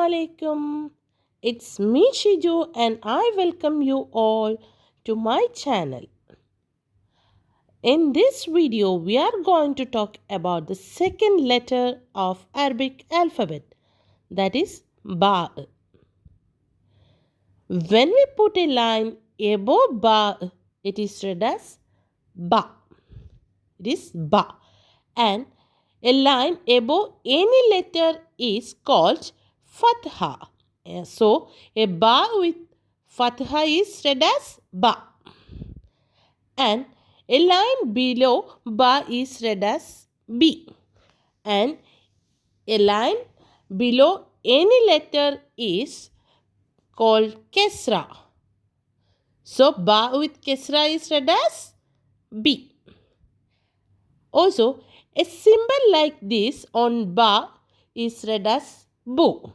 alaikum. It's me Shiju and I welcome you all to my channel. In this video we are going to talk about the second letter of Arabic alphabet, that is Ba. When we put a line above Ba, it is read as Ba. It is Ba. And a line above any letter is called Fatha. So, a Ba with Fatha is read as Ba. And a line below Ba is read as B. And a line below any letter is called Kesra. So, Ba with Kesra is read as B. Also, a symbol like this on Ba is read as Bu.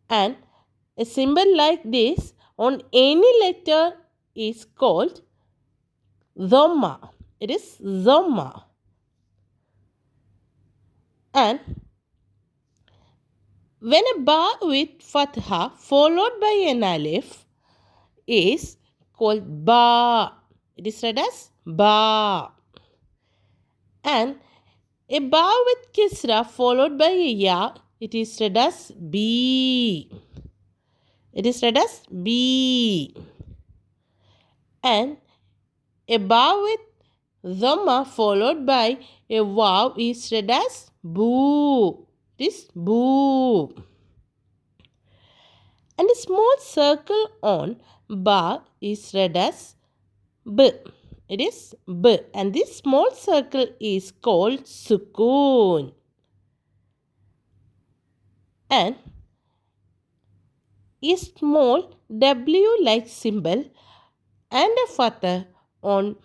And a symbol like this on any letter is called Dhamma. It is Dhamma. And when a Ba with Fatha followed by an Alif is called Ba. It is read as Ba. And a Ba with Kisra followed by a Ya, it is read as B. It is read as B. And a Ba with Dhamma followed by a Waw is read as Boo. It is Boo. And a small circle on Ba is read as B. It is B. And this small circle is called Sukoon. And a small W-like symbol and a fatha on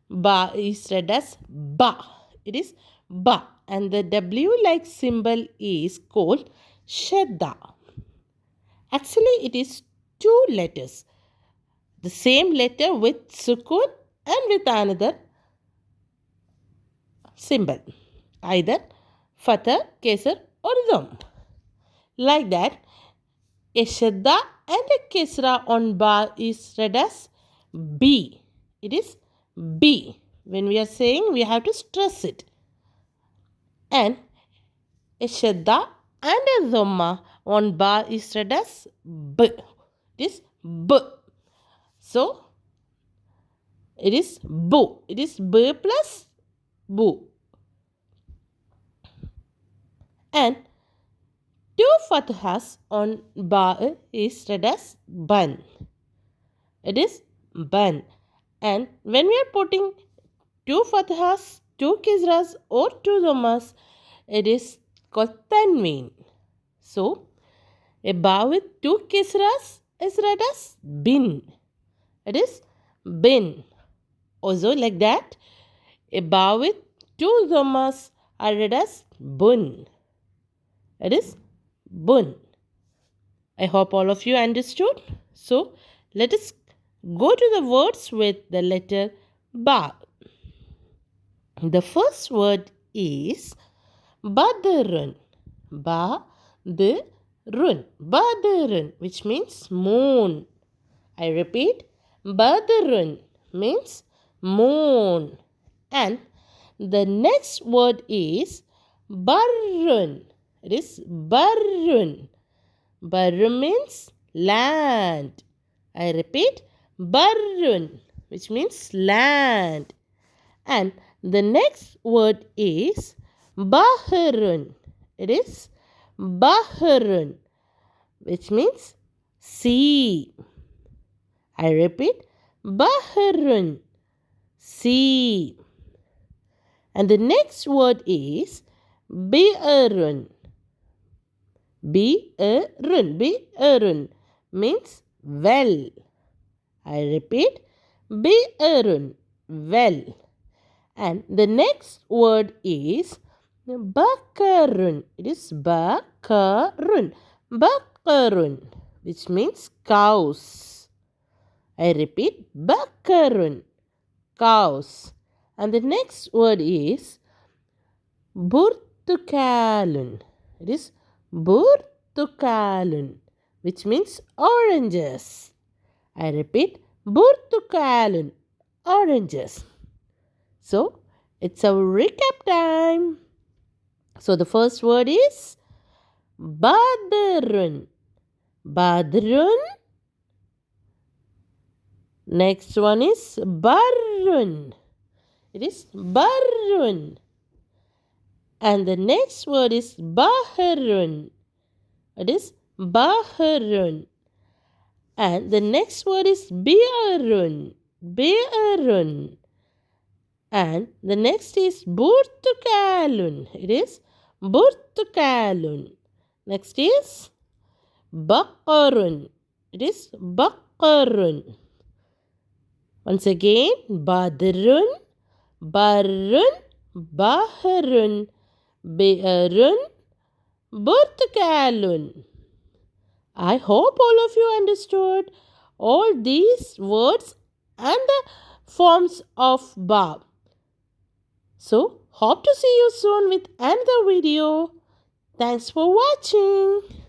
Ba is read as Ba. It is Ba. And the W-like symbol is called Shadda. Actually, it is two letters. The same letter with Sukoon and with another symbol. Either fatha, kesar or dhamma. Like that, a shadda and a kesra on Ba is read as B. It is B. When we are saying, we have to stress it. And a shadda and a dhamma on Ba is read as B. It is B. So, it is Bu. It is B plus Bu. And two fathas on Ba is read as Ban. It is Ban. And when we are putting two fathas, two kisras or two dhammas, it is called Tanween. So, a Ba with two kisras is read as Bin. It is Bin. Also like that, a Ba with two dhammas are read as Bun. It is Bun. I hope all of you understood. So, let us go to the words with the letter Ba. The first word is Badrun. Badrun. Badrun, which means moon. I repeat, Badrun means moon. And the next word is Barrun. It is Barrun. Barrun means land. I repeat, Barrun, which means land. And the next word is Bahrun. It is Bahrun, which means sea. I repeat, Bahrun, sea. And the next word is Bi'run. Bi'run. Bi'run means well. I repeat, Bi'run, well. And the next word is Bakarun. It is Bakarun. Bakarun, which means cows. I repeat, Bakarun, cows. And the next word is Burtukalun. It is Burtukalun. burtukalun, which means oranges. I repeat, burtukalun, oranges. So, it's a recap time. So, the first word is badrun. Badrun. Next one is barrun. It is barrun. And the next word is baharun. It is baharun. And the next word is biarun. Biarun. And the next is burtukalun. It is burtukalun. Next is baqarun. It is baqarun. Once again, badrun, barrun, baharun, bi'arun, burtukalun. I hope all of you understood all these words and the forms of ba. So, hope to see you soon with another video. Thanks for watching.